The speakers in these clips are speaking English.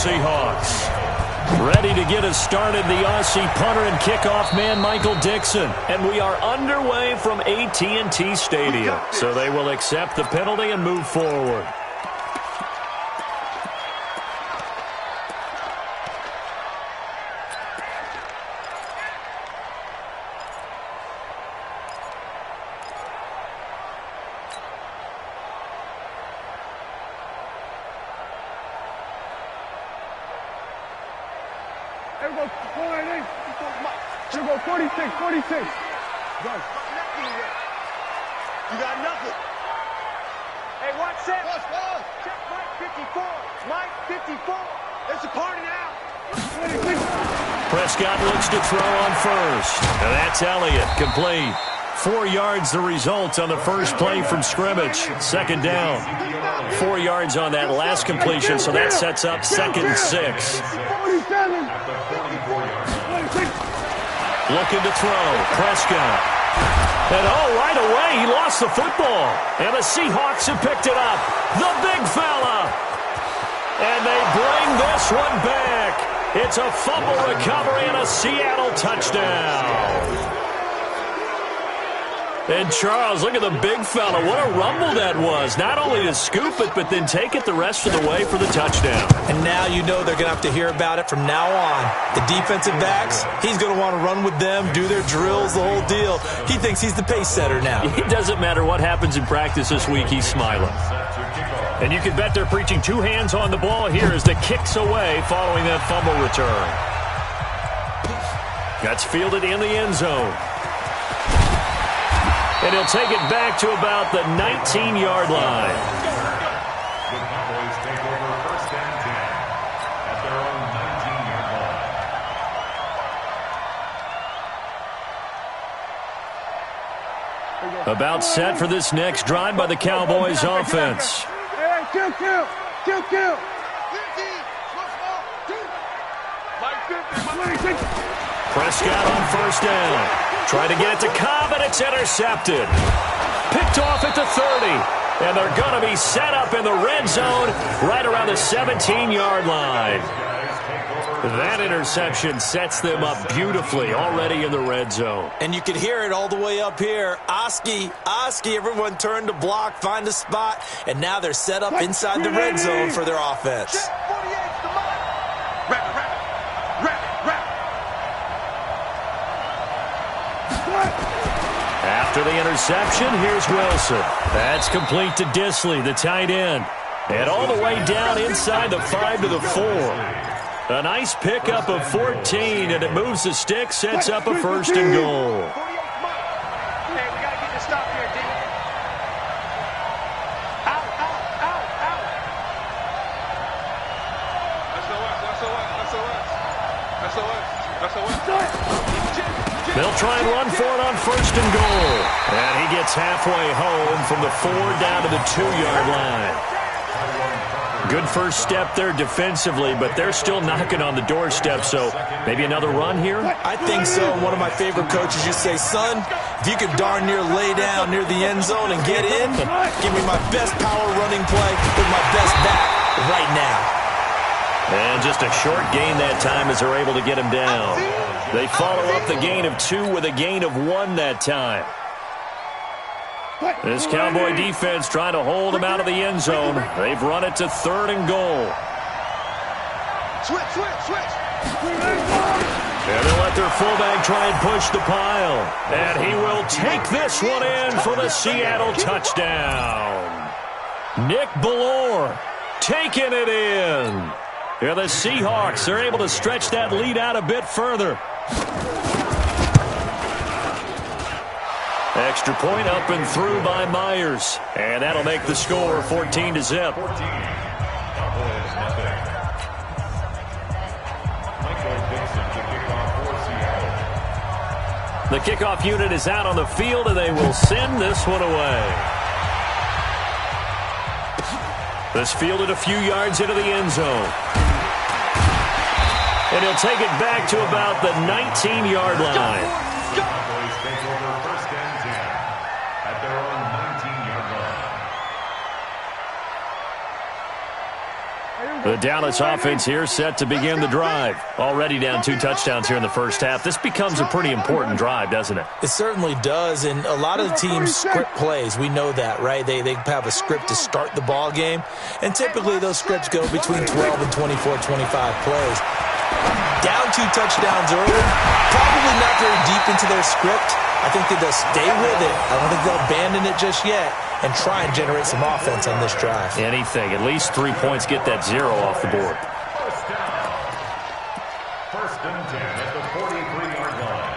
Seahawks. Ready to get us started, the Aussie punter and kickoff man, Michael Dixon. And we are underway from AT&T Stadium. So they will accept the penalty and move forward. Everybody, 46, 46. Guys. You got nothing. Hey, watch that. Check Mike 54. Mike 54. It's a party now. Prescott looks to throw on first. And that's Elliott, complete. 4 yards the result on the first play from scrimmage. Second down. 4 yards on that last completion, so that sets up 2nd and 6. Looking to throw. Prescott. And right away, he lost the football. And the Seahawks have picked it up. The big fella. And they bring this one back. It's a fumble recovery and a Seattle touchdown. And Charles, look at the big fella. What a rumble that was. Not only to scoop it, but then take it the rest of the way for the touchdown. And now you know they're going to have to hear about it from now on. The defensive backs, he's going to want to run with them, do their drills, the whole deal. He thinks he's the pace setter now. It doesn't matter what happens in practice this week, he's smiling. And you can bet they're preaching 2 hands on the ball here as the kick's away following that fumble return. That's fielded in the end zone. And he'll take it back to about the 19-yard line. The Cowboys take over 1st and 10 at their own 19-yard line. About set for this next drive by the Cowboys offense. Hey, kill. Prescott on first down. Trying to get it to Cobb, and it's intercepted. Picked off at the 30. And they're going to be set up in the red zone right around the 17-yard line. That interception sets them up beautifully already in the red zone. And you can hear it all the way up here. Oski, everyone turned to block, find a spot, and now they're set up inside the red zone for their offense. After the interception, here's Wilson. That's complete to Disley, the tight end. And all the way down inside the 5 to the 4. A nice pickup of 14, and it moves the stick, sets up a 1st and goal. Hey, we got to get this stop here, D. Out. SOS. They'll try and run for it on 1st and goal. And he gets halfway home from the 4 down to the 2-yard line. Good first step there defensively, but they're still knocking on the doorstep, so maybe another run here? I think so. One of my favorite coaches used to say, son, if you could darn near lay down near the end zone and get in, give me my best power running play with my best back right now. And just a short gain that time as they're able to get him down. They follow up the gain of 2 with a gain of 1 that time. This Cowboy defense trying to hold him out of the end zone. They've run it to 3rd and goal. Switch. And they'll let their fullback try and push the pile. And he will take this one in for the Seattle touchdown. Nick Bellore taking it in. And the Seahawks are able to stretch that lead out a bit further. Extra point up and through by Myers. And that'll make the score 14-0. The kickoff unit is out on the field, and they will send this one away. This fielded a few yards into the end zone. And he'll take it back to about the 19-yard line. The Dallas offense here set to begin the drive. Already down 2 touchdowns here in the first half. This becomes a pretty important drive, doesn't it? It certainly does, and a lot of the teams script plays. We know that, right? They have a script to start the ball game, and typically those scripts go between 12 and 24, 25 plays. Down 2 touchdowns early, probably not very deep into their script. I think that they'll stay with it. I don't think they'll abandon it just yet and try and generate some offense on this drive. Anything. At least 3 points, get that 0 off the board. First and 10 at the 43-yard line.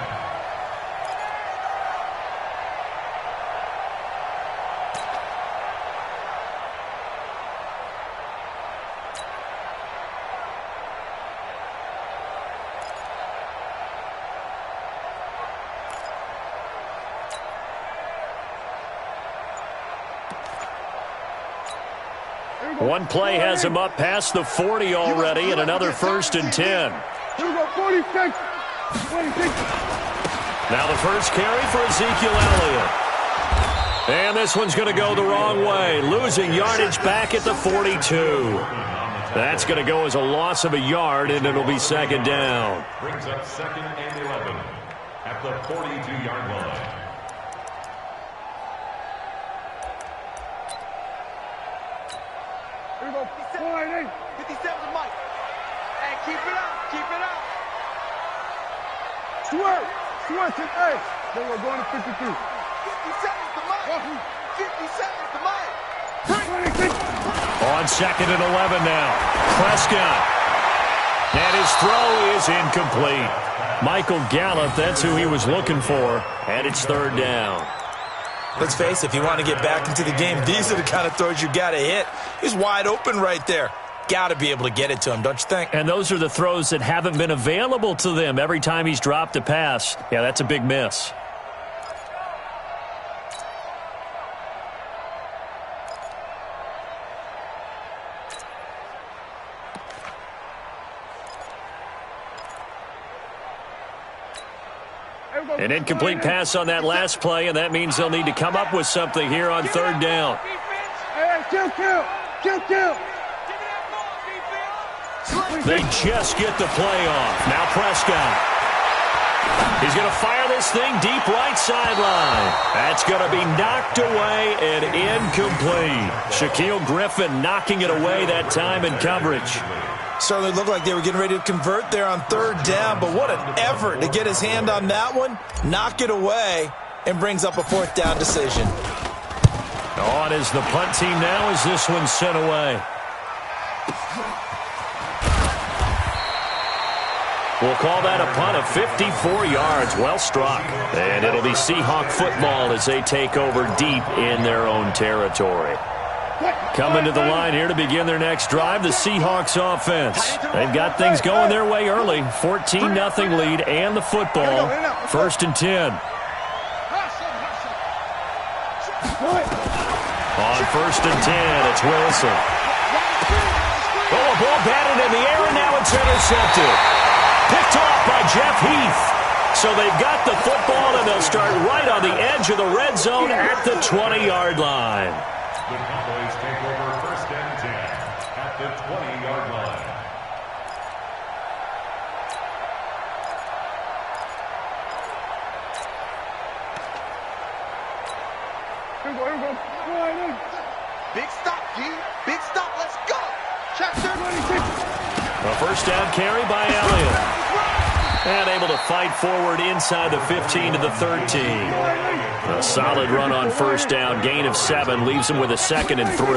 One play has him up past the 40 already, and another first and 10. Here we go, 46. 46. Now the first carry for Ezekiel Elliott. And this one's going to go the wrong way, losing yardage back at the 42. That's going to go as a loss of a yard, and it'll be second down. Brings up second and 11 at the 42-yard line. Here we go, 480. 57 to Mike. Hey, keep it up, keep it up. Swerve to A. Then we're going to 53. 57 to Mike. 57 to Mike. 26. On second and 11 now. Prescott. And his throw is incomplete. Michael Gallup, that's who he was looking for. And it's third down. Let's face it, if you want to get back into the game, these are the kind of throws you got to hit. He's wide open right there. Got to be able to get it to him, don't you think? And those are the throws that haven't been available to them every time he's dropped a pass. Yeah, that's a big miss. An incomplete pass on that last play, and that means they'll need to come up with something here on third down. Hey, kill. They just get the play off. Now Prescott. He's going to fire this thing deep right sideline. That's going to be knocked away and incomplete. Shaquille Griffin knocking it away that time in coverage. Certainly looked like they were getting ready to convert there on third down, but what an effort to get his hand on that one, knock it away, and brings up a fourth down decision. On is the punt team now as this one's sent away. We'll call that a punt of 54 yards. Well struck. And it'll be Seahawk football as they take over deep in their own territory. Coming to the line here to begin their next drive, the Seahawks offense. They've got things going their way early. 14-0 lead and the football. First and 10. On first and 10, it's Wilson. Oh, a ball batted in the air, and now it's intercepted. Picked off by Jeff Heath. So they've got the football, and they'll start right on the edge of the red zone at the 20-yard line. The Cowboys take over first and 10 at the 20-yard line. Here we go. Big stop, G. Big stop. Let's go. Chapter 26. A first down carry by Elliott. And able to fight forward inside the 15 to the 13. A solid run on first down. Gain of 7 leaves him with a 2nd and 3.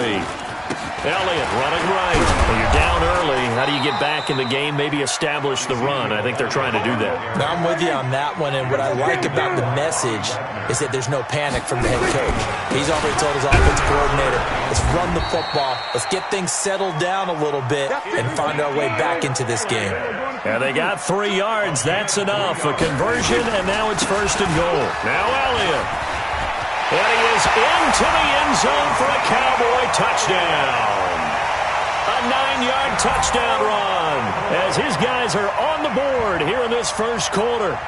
Elliott running right. When you're down early, how do you get back in the game, maybe establish the run? I think they're trying to do that. Now, I'm with you on that one, and what I like about the message is that there's no panic from the head coach. He's already told his offensive coordinator, let's run the football, let's get things settled down a little bit and find our way back into this game. And they got 3 yards. That's enough. A conversion, and now it's first and goal. Now Elliott. And he is into the end zone for a Cowboy touchdown. A 9-yard touchdown run as his guys are on the board here in this first quarter.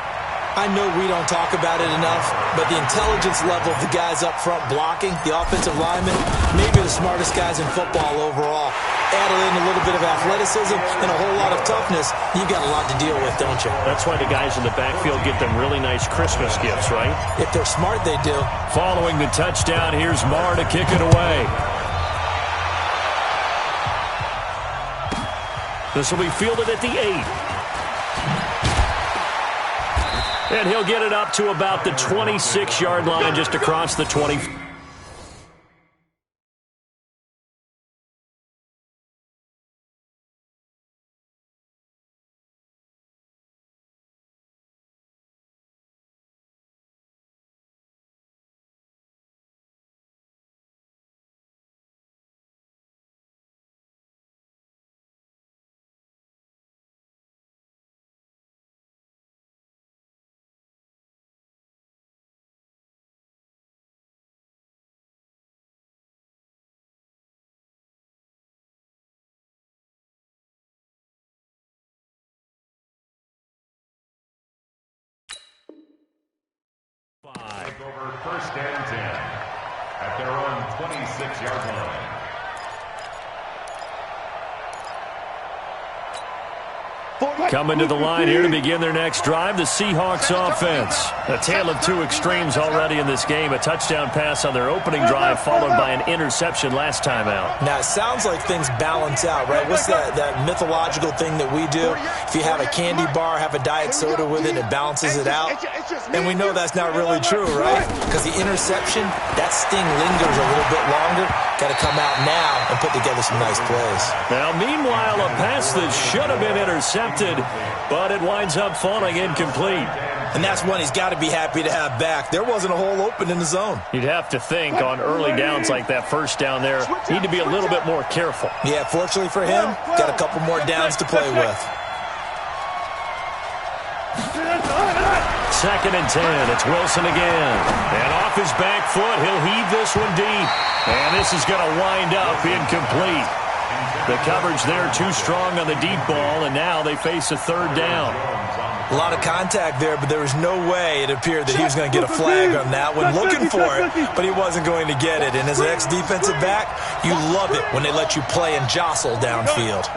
I know we don't talk about it enough, but the intelligence level of the guys up front blocking, the offensive linemen, maybe the smartest guys in football overall. Add in a little bit of athleticism and a whole lot of toughness, you've got a lot to deal with, don't you? That's why the guys in the backfield get them really nice Christmas gifts, right? If they're smart, they do. Following the touchdown, here's Marr to kick it away. This will be fielded at the 8. And he'll get it up to about the 26-yard line, just across the 20. Over first and 10 at their own 26-yard line. Coming to the line here to begin their next drive, the Seahawks offense. A tale of two extremes already in this game. A touchdown pass on their opening drive, followed by an interception last time out. Now, it sounds like things balance out, right? What's that mythological thing that we do? If you have a candy bar, have a diet soda with it, it balances it out. And we know that's not really true, right? Because the interception, that sting lingers a little bit longer. Got to come out now and put together some nice plays. Now, meanwhile, a pass that should have been intercepted, but it winds up falling incomplete. And that's one he's got to be happy to have back. There wasn't a hole open in the zone. You'd have to think on early downs like that first down there, need to be a little bit more careful. Yeah, fortunately for him, got a couple more downs to play with. Second and 10. It's Wilson again. And off his back foot, he'll heave this one deep. And this is going to wind up incomplete. The coverage there too strong on the deep ball, and now they face a third down. A lot of contact there, but there was no way it appeared that he was going to get a flag on that one. Looking for it, but he wasn't going to get it. And as an ex-defensive back, you love it when they let you play and jostle downfield.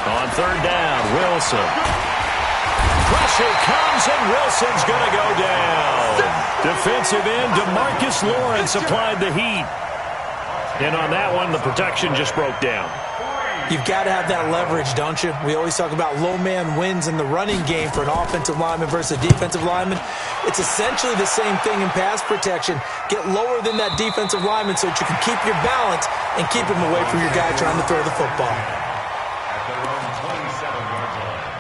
On third down, Wilson. Pressure comes, and Wilson's going to go down. Defensive end, DeMarcus Lawrence applied the heat. And on that one, the protection just broke down. You've got to have that leverage, don't you? We always talk about low man wins in the running game for an offensive lineman versus a defensive lineman. It's essentially the same thing in pass protection. Get lower than that defensive lineman so that you can keep your balance and keep him away from your guy trying to throw the football. At their own 27-yard line.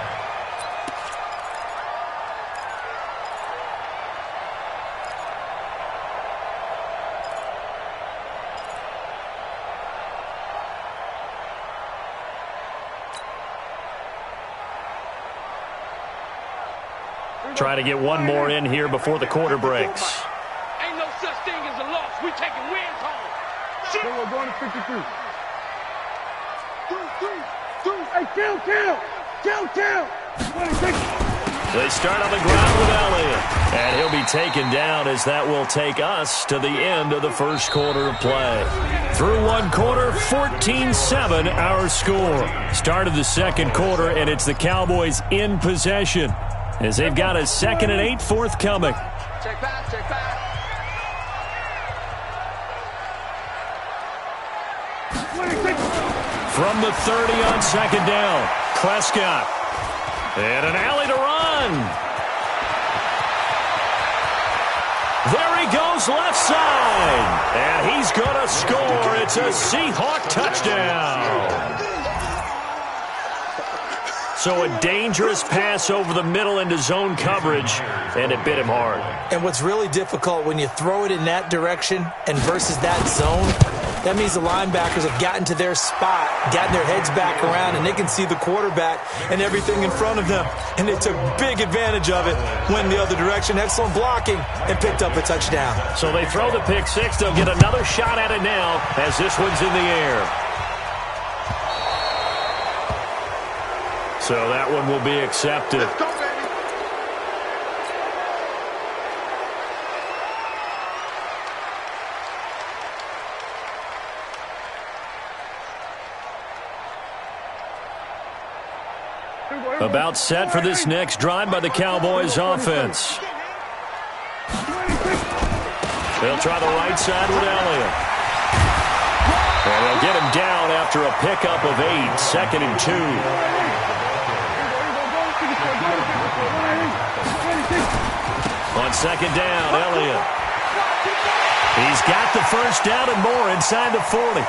Try to get one more in here before the quarter breaks. Ain't no such thing as a loss. We taking wins home. Shit. We're going to 53. Hey, kill. They start on the ground with Elliott. And he'll be taken down, as that will take us to the end of the first quarter of play. Through one quarter, 14-7 our score. Start of the second quarter, and it's the Cowboys in possession, as they've got a 2nd and 8 forthcoming. Check back. From the 30 on second down, Prescott. And an alley to run. There he goes, left side. And he's going to score. It's a Seahawk touchdown. So a dangerous pass over the middle into zone coverage, and it bit him hard. And what's really difficult when you throw it in that direction and versus that zone, that means the linebackers have gotten to their spot, gotten their heads back around, and they can see the quarterback and everything in front of them. And they took big advantage of it, went the other direction, excellent blocking, and picked up a touchdown. So they throw the pick six. They'll get another shot at it now as this one's in the air. So that one will be accepted. Let's go, baby. About set for this next drive by the Cowboys offense. They'll try the right side with Elliott. And they'll get him down after a pickup of 8, 2nd and 2. On 2nd down, Elliott. He's got the first down and more inside the 40.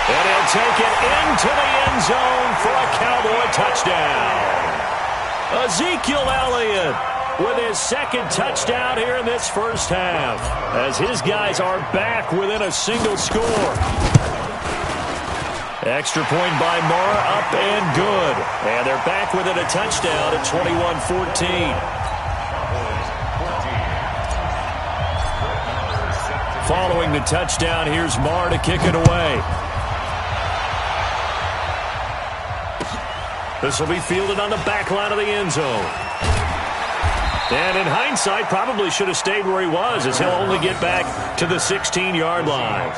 And he'll take it into the end zone for a Cowboy touchdown. Ezekiel Elliott with his 2nd touchdown here in this first half, as his guys are back within a single score. Extra point by Mara, up and good. And they're back within a touchdown at 21-14. Following the touchdown, here's Mara to kick it away. This will be fielded on the back line of the end zone. And in hindsight, probably should have stayed where he was, as he'll only get back to the 16-yard line.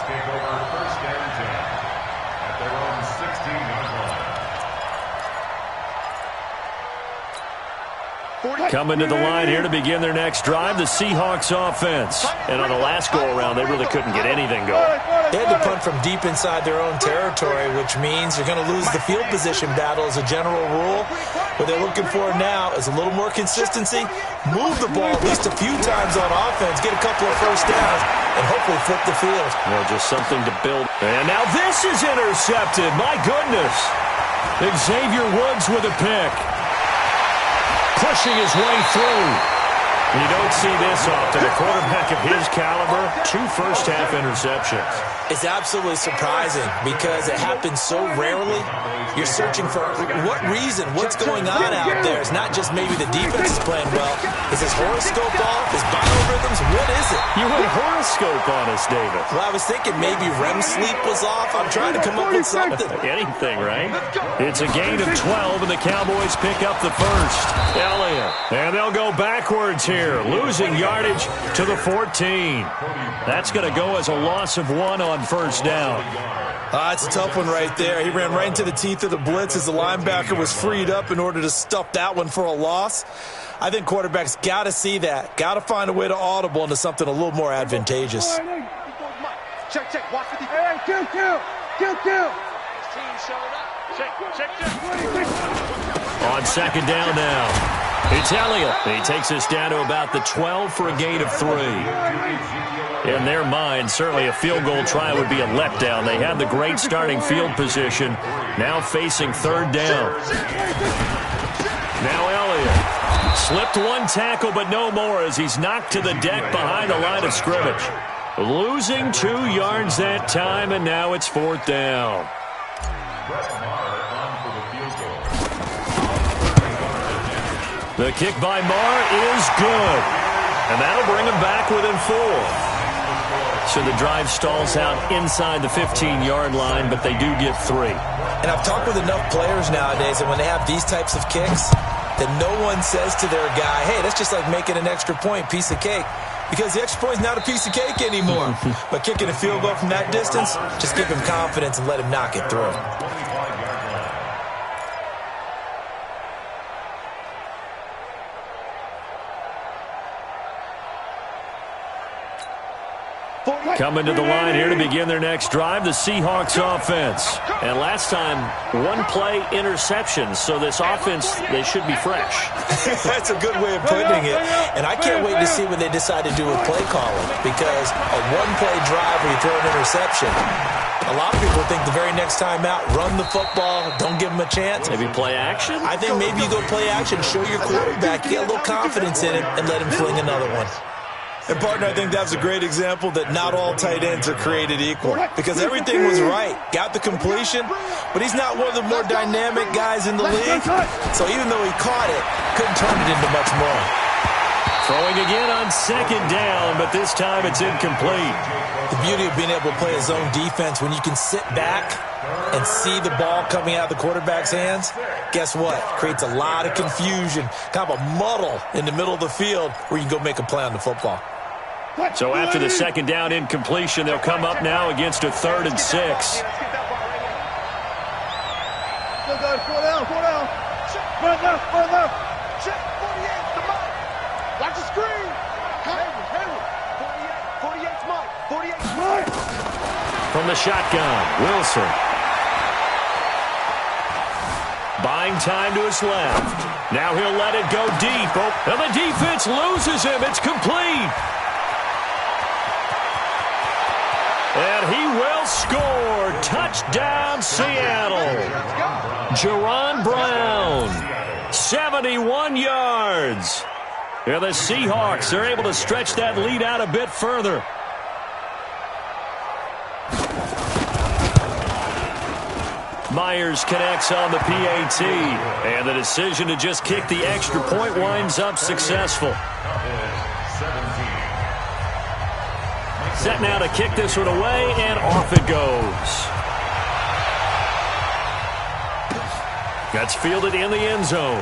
Coming to the line here to begin their next drive, the Seahawks offense. And on the last go-around, they really couldn't get anything going. They had to punt from deep inside their own territory, which means you're going to lose the field position battle as a general rule. What they're looking for now is a little more consistency, move the ball at least a few times on offense, get a couple of first downs, and hopefully flip the field. Well, just something to build. And now this is intercepted. My goodness. Xavier Woods with a pick. Pushing his way through. You don't see this often. A quarterback of his caliber, 2 first-half interceptions. It's absolutely surprising because it happens so rarely. You're searching for what reason, what's going on out there. It's not just maybe the defense is playing well. Is his horoscope off? His biorhythms? What is it? You went horoscope on us, David. Well, I was thinking maybe REM sleep was off. I'm trying to come up with something. Anything, right? It's a gain of 12, and the Cowboys pick up the first. Elliott. And they'll go backwards here, losing yardage to the 14. That's going to go as a loss of 1 on first down. It's a tough one right there. He ran right into the teeth of the blitz as the linebacker was freed up in order to stuff that one for a loss. I think quarterbacks got to see that. Got to find a way to audible into something a little more advantageous. Check, check. Watch for the... Hey, kill. His team showing up. Check. On 2nd down now. It's Elliott. He takes us down to about the 12 for a gain of 3. In their mind, certainly a field goal try would be a letdown. They had the great starting field position, now facing 3rd down. Now Elliott. Slipped 1 tackle, but no more as he's knocked to the deck behind the line of scrimmage. Losing 2 yards that time, and now it's 4th down. The kick by Marr is good. And that'll bring him back within 4. So the drive stalls out inside the 15-yard line, but they do get 3. And I've talked with enough players nowadays that when they have these types of kicks, that no one says to their guy, hey, that's just like making an extra point, piece of cake. Because the extra point is not a piece of cake anymore. But kicking a field goal from that distance, just give him confidence and let him knock it through. Coming to the line here to begin their next drive, the Seahawks offense. And last time, 1-play interceptions. So this offense, they should be fresh. That's a good way of putting it. And I can't wait to see what they decide to do with play calling. Because a 1-play drive where you throw an interception, a lot of people think the very next time out, run the football, don't give them a chance. Maybe play action? I think maybe you go play action, show your quarterback, you get a little confidence in him, and let him fling another one. And, partner, I think that's a great example that not all tight ends are created equal. Because everything was right. Got the completion, but he's not one of the more dynamic guys in the league. So even though he caught it, couldn't turn it into much more. Throwing again on second down, but this time it's incomplete. The beauty of being able to play a zone defense, when you can sit back and see the ball coming out of the quarterback's hands, guess what? Creates a lot of confusion, kind of a muddle in the middle of the field where you can go make a play on the football. So after the second down incompletion, they'll come up now against a 3rd and 6. Go, guys, 4 down, 4 down. Run left, run left. Check, 48, the Mike. Watch the screen. Hayward. 48's Mike. 48's Mike. From the shotgun, Wilson. Buying time to his left. Now he'll let it go deep. Oh, and the defense loses him. It's complete. And he will score. Touchdown, Seattle. Jaron Brown, 71 yards. And the Seahawks are able to stretch that lead out a bit further. Myers connects on the PAT. And the decision to just kick the extra point winds up successful. Set now to kick this one away, and off it goes. That's fielded in the end zone.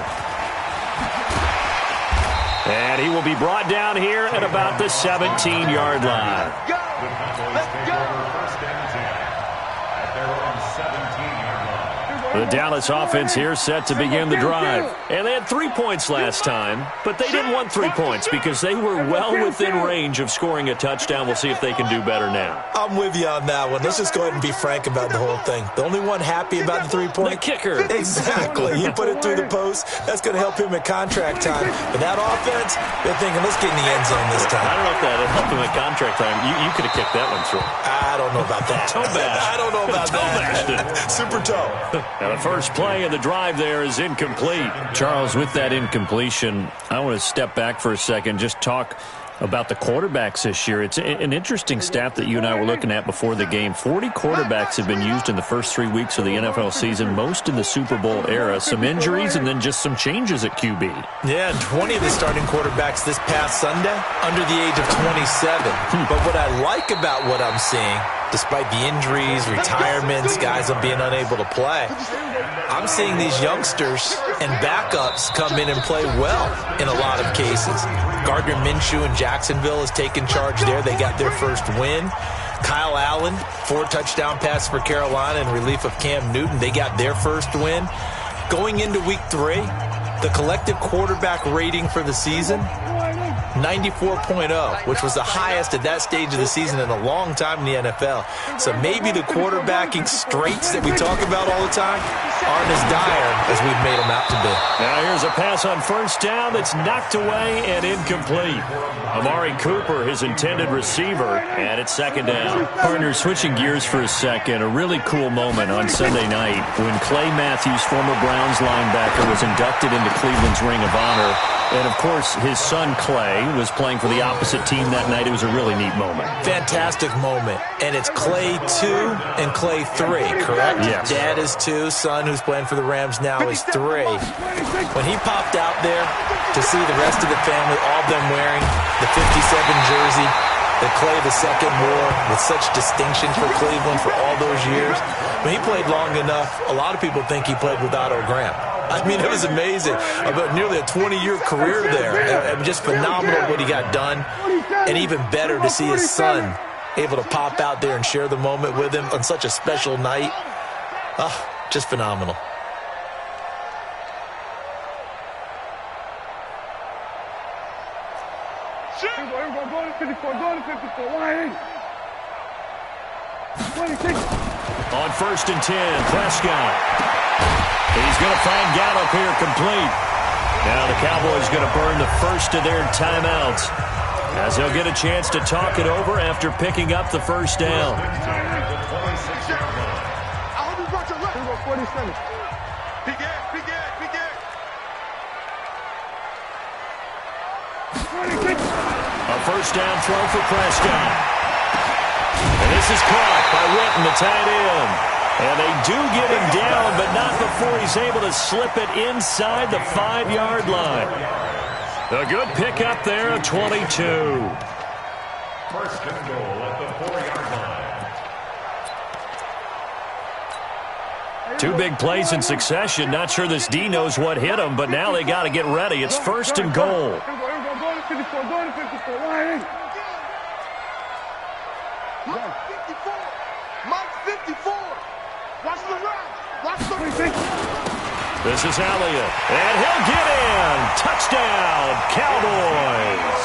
And he will be brought down here at about the 17-yard line. Let's go. The Dallas offense here set to begin the drive. And they had 3 points last time, but they didn't want 3 points because they were well within range of scoring a touchdown. We'll see if they can do better now. I'm with you on that one. Let's just go ahead and be frank about the whole thing. The only one happy about the 3-point? The kicker. Exactly. He put it through the post. That's going to help him at contract time. But that offense, they're thinking, let's get in the end zone this time. I don't know if that would help him at contract time. You could have kicked that one through. I don't know about that. Toe bash. I don't know about that. Super toe. Now the first play of the drive there is incomplete. Charles, with that incompletion, I want to step back for a second, just talk about the quarterbacks this year. It's an interesting stat that you and I were looking at before the game. 40 quarterbacks have been used in the first 3 weeks of the NFL season, most in the Super Bowl era. Some injuries and then just some changes at QB. Yeah, and 20 of the starting quarterbacks this past Sunday under the age of 27. But what I like about what I'm seeing, despite the injuries, retirements, guys being unable to play, I'm seeing these youngsters and backups come in and play well in a lot of cases. Gardner Minshew in Jacksonville has taken charge there. They got their first win. Kyle Allen, 4 touchdown passes for Carolina in relief of Cam Newton. They got their first win. Going into week 3, the collective quarterback rating for the season, 94.0, which was the highest at that stage of the season in a long time in the NFL. So maybe the quarterbacking straits that we talk about all the time aren't as dire as we've made them out to be. Now here's a pass on first down that's knocked away and incomplete. Amari Cooper, his intended receiver, and it's second down. Partner, switching gears for a second, a really cool moment on Sunday night when Clay Matthews, former Browns linebacker, was inducted into Cleveland's Ring of Honor. And, of course, his son, Clay, was playing for the opposite team that night. It was a really neat moment. Fantastic moment. And it's Clay 2 and Clay 3, correct? Yes. Dad is 2. Son, who's playing for the Rams now, is 3. When he popped out there to see the rest of the family, all of them wearing the 57 jersey that Clay II wore with such distinction for Cleveland for all those years, when he played long enough, a lot of people think he played with Otto Graham. I mean, it was amazing. About nearly a 20-year career there. Just phenomenal what he got done. And even better to see his son able to pop out there and share the moment with him on such a special night. Just phenomenal. Go to 54, go to 54, 180. 26. On first and 10, Prescott. He's going to find Gallup here complete. Now the Cowboys going to burn the first of their timeouts as they'll get a chance to talk it over after picking up the first down. I hope you brought your left. 47. A first down throw for Prescott. And this is caught by Witten, the tight end. And they do get him down, but not before he's able to slip it inside the 5-yard line. A good pickup there of 22. First and goal at the 4-yard line. Two big plays in succession. Not sure this D knows what hit him, but now they got to get ready. It's first and goal. Mike 54. Mike 54. Watch the right. Watch the right. This is Elliott, and he'll get in. Touchdown, Cowboys.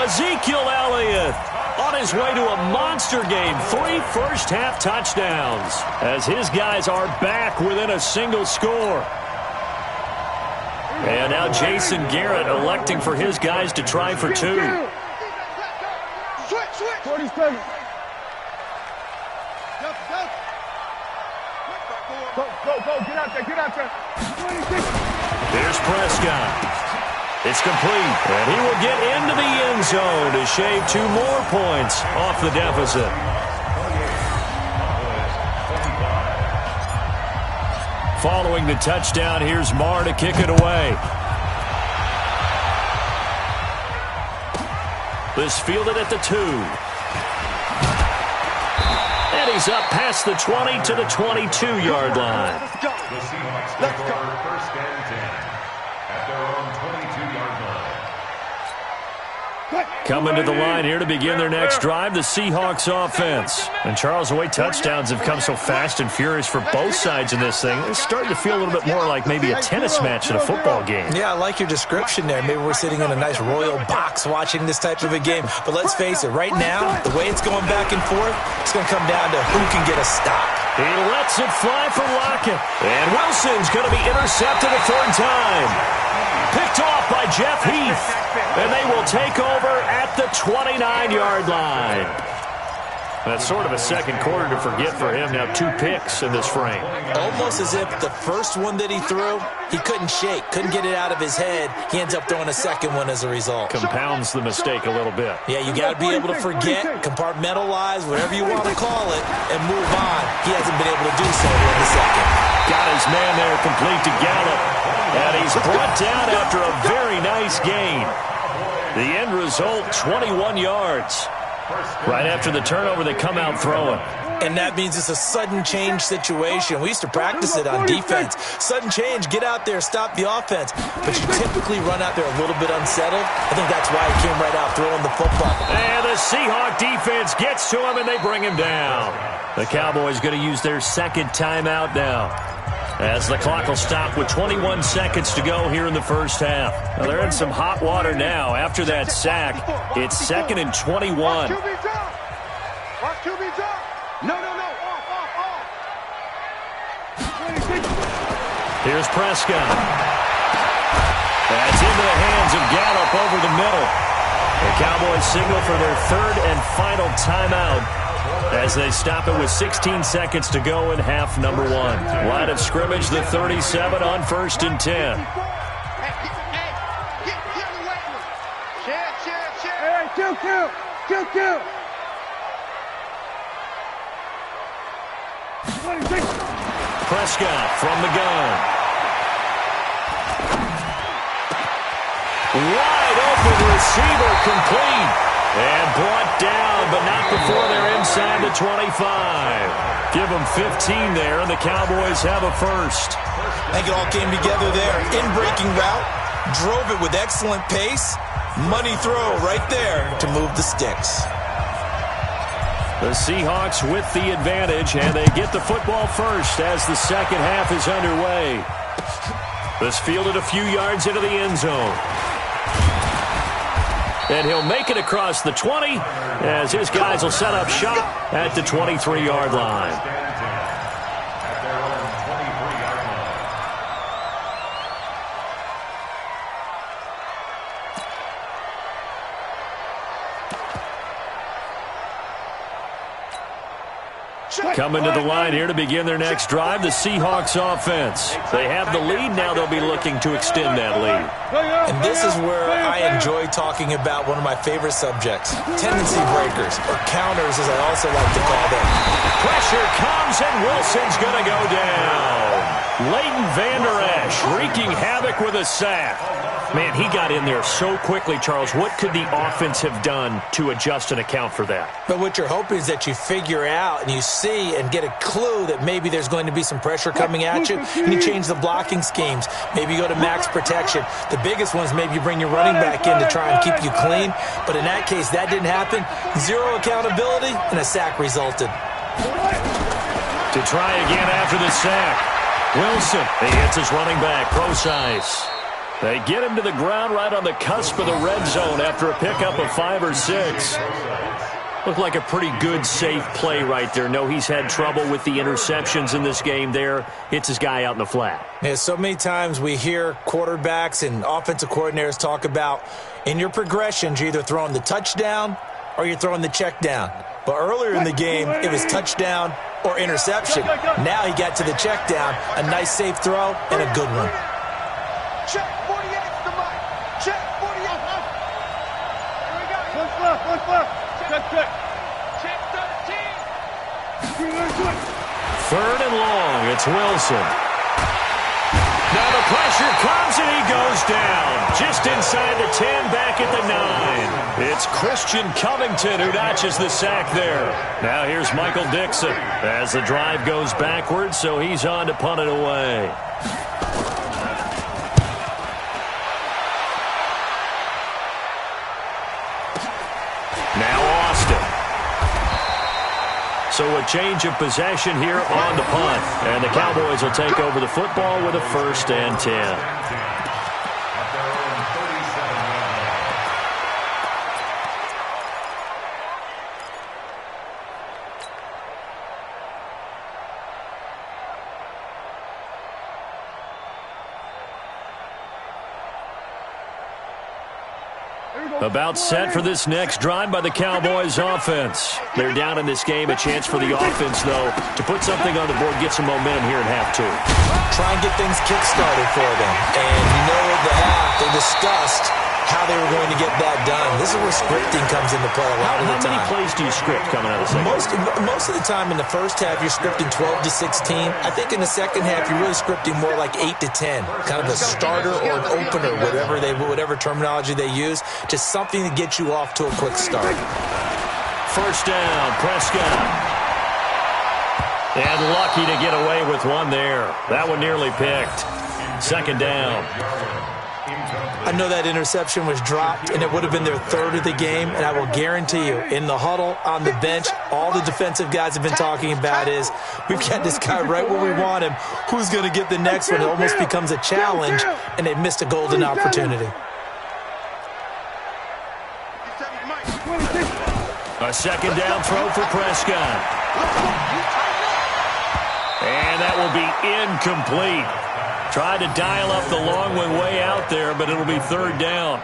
Ezekiel Elliott on his way to a monster game. 3 first-half touchdowns as his guys are back within a single score. And now Jason Garrett electing for his guys to try for 2. Switch. 47. Go, get out there, 26. Here's Prescott. It's complete, and he will get into the end zone to shave 2 more points off the deficit. Following the touchdown, here's Marr to kick it away. This fielded at the 2. And he's up past the 20 to the 22-yard line. The Seahawks take over first and 10 at their own 22-yard line. Coming to the line here to begin their next drive, the Seahawks offense. And Charles, the way touchdowns have come so fast and furious for both sides in this thing, it's starting to feel a little bit more like maybe a tennis match in a football game. Yeah, I like your description there. Maybe we're sitting in a nice royal box watching this type of a game. But let's face it, right now, the way it's going back and forth, it's going to come down to who can get a stop. He lets it fly for Lockett. And Wilson's going to be intercepted a 3rd time. Picked off by Jeff Heath. And they will take over at the 29-yard line. That's sort of a second quarter to forget for him. Now 2 picks in this frame. Almost as if the first one that he threw, he couldn't shake, couldn't get it out of his head. He ends up throwing a second one as a result. Compounds the mistake a little bit. Yeah, you got to be able to forget, compartmentalize, whatever you want to call it, and move on. He hasn't been able to do so in the second. Got his man there complete to Gallup. And he's brought down after a very nice gain. The end result, 21 yards. Right after the turnover, they come out throwing. And that means it's a sudden change situation. We used to practice it on defense. Sudden change, get out there, stop the offense. But you typically run out there a little bit unsettled. I think that's why he came right out throwing the football. And the Seahawk defense gets to him, and they bring him down. The Cowboys going to use their second timeout now, as the clock will stop with 21 seconds to go here in the first half. Now they're in some hot water now. After that sack, it's 2nd and 21. Watch QB drop. No. Off. 26. Here's Prescott. That's into the hands of Gallup over the middle. The Cowboys signal for their 3rd and final timeout as they stop it with 16 seconds to go in half number 1. Line of scrimmage, the 37 on 1st and 10. Hey, kill. Prescott from the gun. Wide open receiver complete. And brought down, but not before they're inside the 25. Give them 15 there, and the Cowboys have a first. I think it all came together there. In-breaking route, drove it with excellent pace. Money throw right there to move the sticks. The Seahawks with the advantage, and they get the football first as the second half is underway. This fielded a few yards into the end zone. And he'll make it across the 20 as his guys will set up shop at the 23-yard line. Coming to the line here to begin their next drive, the Seahawks offense. They have the lead. Now they'll be looking to extend that lead. And this is where I enjoy talking about one of my favorite subjects, tendency breakers, or counters as I also like to call them. Pressure comes, and Wilson's going to go down. Leighton Vander Esch wreaking havoc with a sack. Man, he got in there so quickly, Charles. What could the offense have done to adjust and account for that? But what you're hoping is that you figure out and you see and get a clue that maybe there's going to be some pressure coming at you, and you change the blocking schemes. Maybe you go to max protection. The biggest one is maybe you bring your running back in to try and keep you clean. But in that case, that didn't happen. Zero accountability, and a sack resulted. To try again after the sack. Wilson, he hits his running back, Procise. They get him to the ground right on the cusp of the red zone after a pickup of 5 or 6. Looked like a pretty good, safe play right there. No, he's had trouble with the interceptions in this game there. Hits his guy out in the flat. Yeah, so many times we hear quarterbacks and offensive coordinators talk about in your progressions, you're either throwing the touchdown or you're throwing the check down. But earlier in the game, it was touchdown or interception. Now he got to the check down, a nice safe throw, and a good one. Check 48 to Mike. Check 48. Here we go. What's left? Check. Check 13. 3rd and long. It's Wilson. Now the pressure comes and he goes down. Just inside the 10, back at the 9. It's Christian Covington who notches the sack there. Now here's Michael Dixon as the drive goes backwards, so he's on to punt it away. Now Austin. So a change of possession here on the punt. And the Cowboys will take over the football with a 1st and 10. About set for this next drive by the Cowboys offense. They're down in this game. A chance for the offense, though, to put something on the board, get some momentum here in half 2. Try and get things kick-started for them. And you know at the half, they discussed how they were going to get that done. This is where scripting comes into play a lot of the time. How many plays do you script coming out of the second? Most of the time in the first half, you're scripting 12 to 16. I think in the second half, you're really scripting more like 8 to 10. Kind of a starter or an opener, whatever terminology they use. Just something to get you off to a quick start. 1st down, Prescott. And lucky to get away with one there. That one nearly picked. 2nd down. I know that interception was dropped, and it would have been their 3rd of the game, and I will guarantee you, in the huddle, on the bench, all the defensive guys have been talking about is, we've got this guy right where we want him. Who's going to get the next one? It almost becomes a challenge, and they missed a golden opportunity. A 2nd down throw for Prescott. And that will be incomplete. Tried to dial up the long one way out there, but it'll be 3rd down.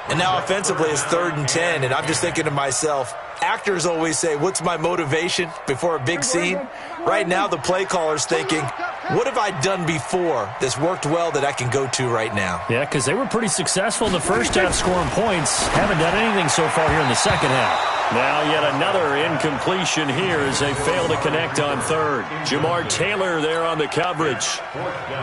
And now offensively it's 3rd and 10, and I'm just thinking to myself, actors always say, what's my motivation before a big scene? Right now the play caller's thinking, what have I done before that's worked well that I can go to right now? Yeah, because they were pretty successful in the first half scoring points. Haven't done anything so far here in the second half. Now yet another incompletion here as they fail to connect on 3rd. Jamar Taylor there on the coverage.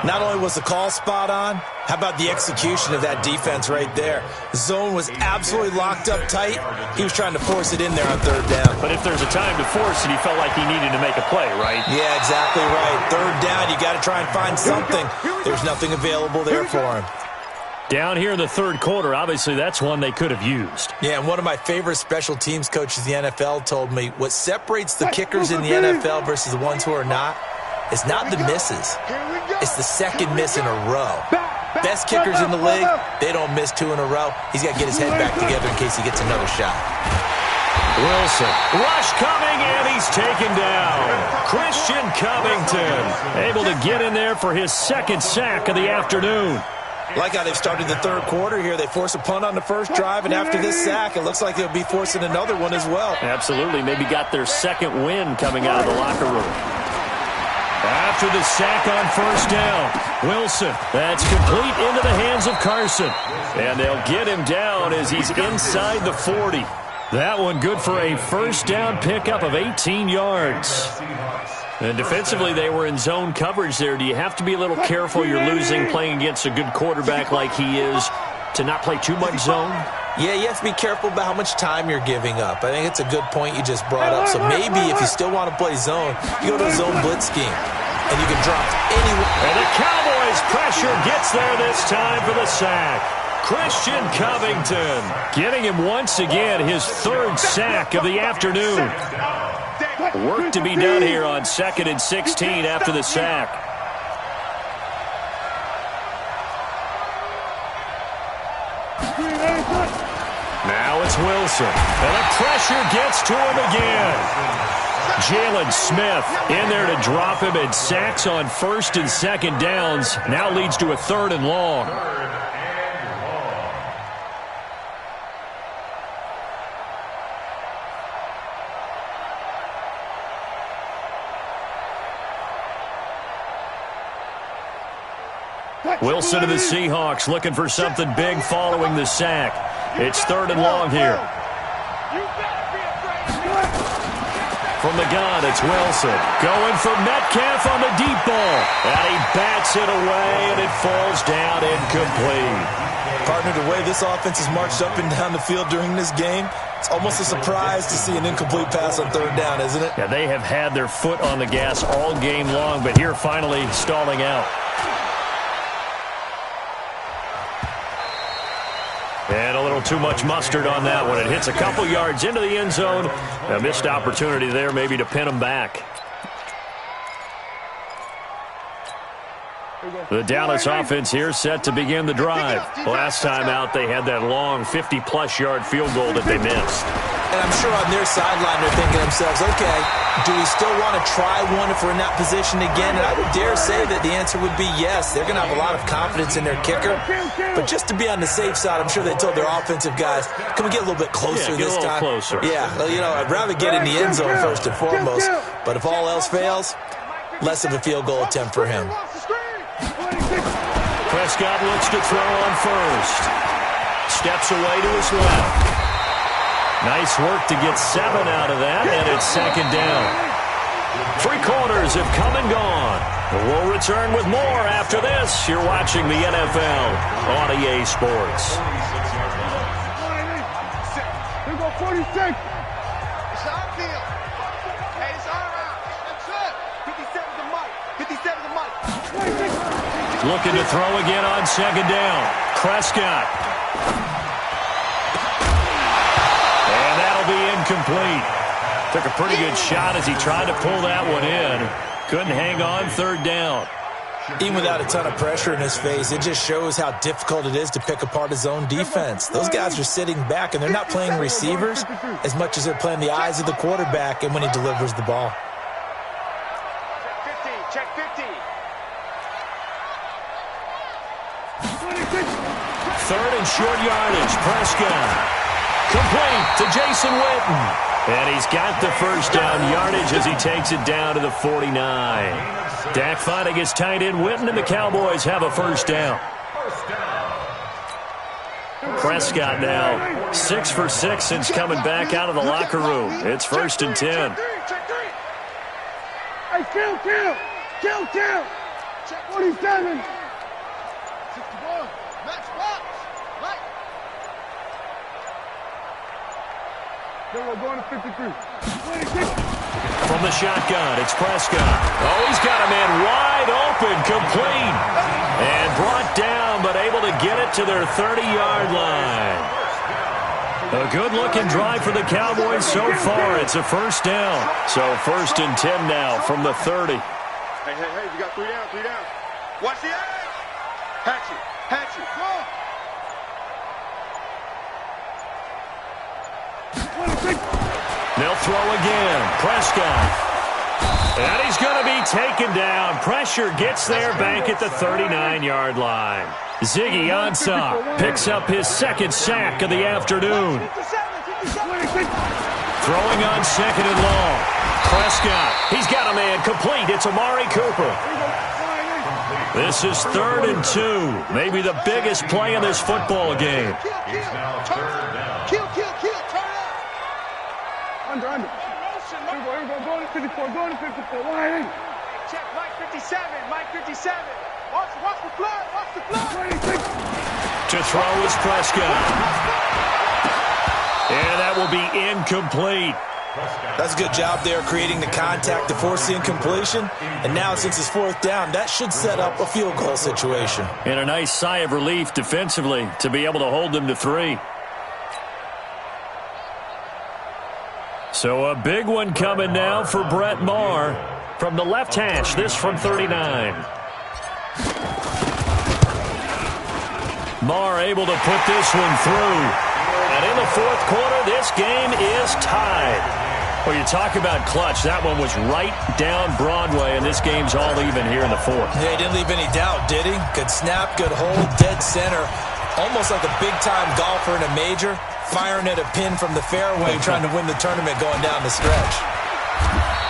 Not only was the call spot on, how about the execution of that defense right there? The zone was absolutely locked up tight. He was trying to force it in there on 3rd down. But if there's a time to force it, he felt like he needed to make a play, right? Yeah, exactly right. 3rd down, you got to try and find something. There's nothing available there for him. Down here in the 3rd quarter, obviously that's one they could have used. Yeah, and one of my favorite special teams coaches in the NFL told me what separates the kickers in the NFL versus the ones who are not is not the misses. It's the 2nd miss in a row. Best kickers in the league, they don't miss 2 in a row. He's got to get his head back together in case he gets another shot. Wilson, rush coming, and he's taken down. Christian Covington able to get in there for his 2nd sack of the afternoon. Like how they've started the 3rd quarter here. They force a punt on the first drive, and after this sack, it looks like they'll be forcing another one as well. Absolutely. Maybe got their 2nd win coming out of the locker room. After the sack on 1st down, Wilson, that's complete into the hands of Carson. And they'll get him down as he's inside the 40. That one good for a 1st down pickup of 18 yards. And defensively, they were in zone coverage there. Do you have to be a little careful you're losing playing against a good quarterback like he is to not play too much zone? Yeah, you have to be careful about how much time you're giving up. I think it's a good point you just brought up. So maybe if you still want to play zone, you go to a zone blitz scheme, and you can drop anywhere. And the Cowboys' pressure gets there this time for the sack. Christian Covington getting him once again his third sack of the afternoon. Work to be done here on 2nd and 16 after the sack. Now it's Wilson. And the pressure gets to him again. Jalen Smith in there to drop him, and sacks on 1st and 2nd downs. Now leads to a 3rd and long. Wilson of the Seahawks looking for something big following the sack. It's 3rd and long here. From the gun, it's Wilson. Going for Metcalf on the deep ball. And he bats it away, and it falls down incomplete. Partner, the way this offense has marched up and down the field during this game, it's almost a surprise to see an incomplete pass on 3rd down, isn't it? Yeah, they have had their foot on the gas all game long, but here finally stalling out. And a little too much mustard on that one. It hits a couple yards into the end zone. A missed opportunity there maybe to pin them back. The Dallas offense here set to begin the drive. Last time out, they had that long 50-plus yard field goal that they missed. And I'm sure on their sideline they're thinking to themselves, okay, do we still want to try one if we're in that position again? And I would dare say that the answer would be yes. They're going to have a lot of confidence in their kicker. But just to be on the safe side, I'm sure they told their offensive guys, can we get a little bit closer this time? Closer. Yeah, well, you know, I'd rather get in the end zone first and foremost. But if all else fails, less of a field goal attempt for him. Prescott looks to throw on first. Steps away to his left. Nice work to get 7 out of that, and it's 2nd down. 3 quarters have come and gone. We'll return with more after this. You're watching the NFL on EA Sports. Here go 46. It's our field. Hey, it's our round. That's it. 57 to Mike. 57 to Mike. 26. Looking to throw again on 2nd down. Prescott. And that'll be incomplete. Took a pretty good shot as he tried to pull that one in. Couldn't hang on 3rd down. Even without a ton of pressure in his face, it just shows how difficult it is to pick apart his own defense. Those guys are sitting back, and they're not playing receivers as much as they're playing the eyes of the quarterback and when he delivers the ball. Check 50. 3rd and short yardage. Prescott. Complete to Jason Witten. And he's got the 1st down yardage as he takes it down to the 49. Dak finding his tight end Witten, and the Cowboys have a 1st down. Prescott now 6 for 6 since coming back out of the locker room. It's 1st and 10. Hey, kill. Check 47. 61. Max box. Right. Then we're going to 53. 26. From the shotgun, it's Prescott. Oh, he's got a man wide open, complete. And brought down, but able to get it to their 30-yard line. A good-looking drive for the Cowboys so far. It's a 1st down. So 1st and 10 now from the 30. Hey, you got 3 down. Watch the edge. Hatchet. Go. 26. They'll throw again. Prescott. And he's going to be taken down. Pressure gets there back at the 39-yard line. Ziggy Ansah picks up his 2nd sack of the afternoon. Throwing on 2nd and long. Prescott. He's got a man complete. It's Amari Cooper. This is 3rd and 2. Maybe the biggest play in this football game. Kill. Turn up. Under. Here we go. 54, go to 54, line in. Check, Mike 57, Mike 57. Watch the flood, watch the flood. To throw is Prescott. And that will be incomplete. That's a good job there, creating the contact to force the incompletion. And now, since it's fourth down, that should set up a field goal situation. And a nice sigh of relief defensively to be able to hold them to 3. So a big one coming now for Brett Maher. From the left hash, this from 39. Maher able to put this one through. And in the fourth quarter, this game is tied. Well, you talk about clutch. That one was right down Broadway, and this game's all even here in the fourth. Yeah, he didn't leave any doubt, did he? Good snap, good hold, dead center. Almost like a big-time golfer in a major, firing at a pin from the fairway, trying to win the tournament going down the stretch.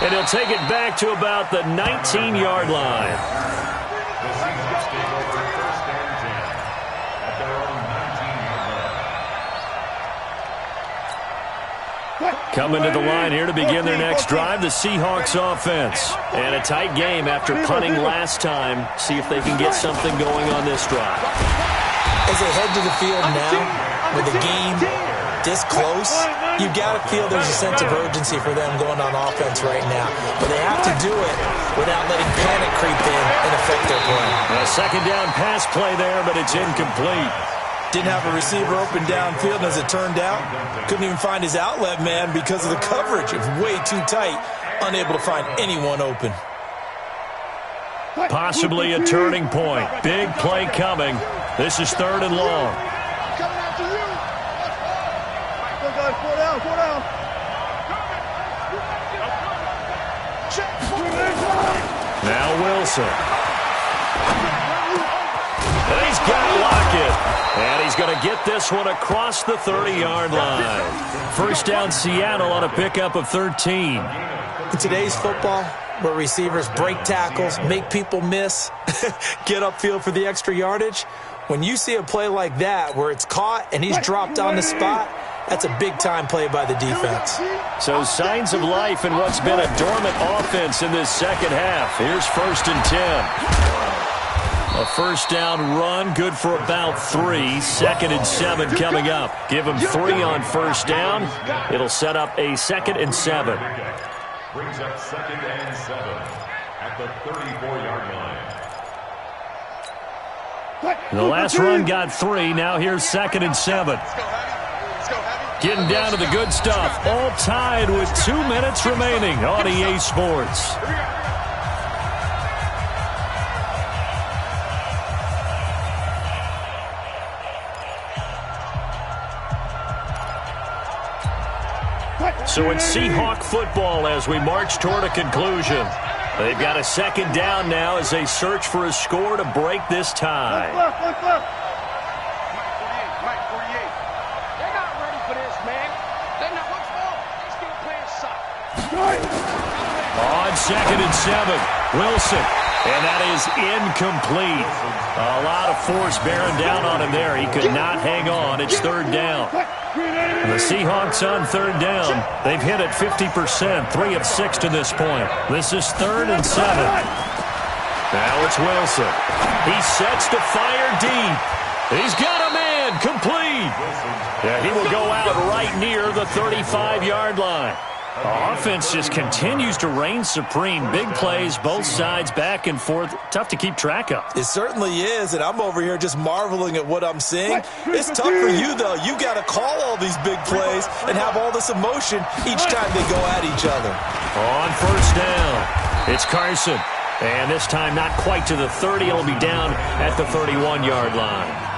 And he'll take it back to about the 19-yard line. Coming to the line here to begin their next drive, the Seahawks offense. And a tight game after punting last time. See if they can get something going on this drive. As they head to the field now, with the game this close, you got to feel there's a sense of urgency for them going on offense right now. But they have to do it without letting panic creep in and affect their play. A second down pass play there, but it's incomplete. Didn't have a receiver open downfield, and as it turned out, couldn't even find his outlet man because of the coverage. It was way too tight, unable to find anyone open. Possibly a turning point. Big play coming. This is 3rd and long. Coming after you. Go, guys, 4 down, 4 down. Check. Now Wilson. And he's got Lockett. And he's going to get this one across the 30-yard line. First down Seattle on a pickup of 13. In today's football, where receivers break tackles, make people miss, get upfield for the extra yardage, when you see a play like that where it's caught and he's dropped on the spot, that's a big-time play by the defense. So signs of life in what's been a dormant offense in this second half. Here's 1st and 10. A first down run, good for about 3. 2nd and 7 coming up. Give them 3 on first down. It'll set up a 2nd and 7. Brings up 2nd and 7 at the 34-yard line. The last run got 3. Now here's 2nd and 7. Getting down to the good stuff. All tied with 2 minutes remaining on EA Sports. So it's Seahawk football as we march toward a conclusion. They've got a second down now as they search for a score to break this tie. Left. Mike 48, Mike 48. They're not ready for this, man. They're not what's wrong. They're still playing soccer. On 2nd and 7, Wilson. And that is incomplete. A lot of force bearing down on him there. He could not hang on. It's 3rd down. The Seahawks on 3rd down. They've hit it 50%, 3 of 6 to this point. This is 3rd and 7. Now it's Wilson. He sets to fire deep. He's got a man, complete. Yeah, he will go out right near the 35-yard line. Offense just continues to reign supreme. Big plays, both sides, back and forth. Tough to keep track of. It certainly is, and I'm over here just marveling at what I'm seeing. It's tough for you, though. You got to call all these big plays and have all this emotion each time they go at each other. On first down, it's Carson. And this time not quite to the 30. It'll be down at the 31-yard line.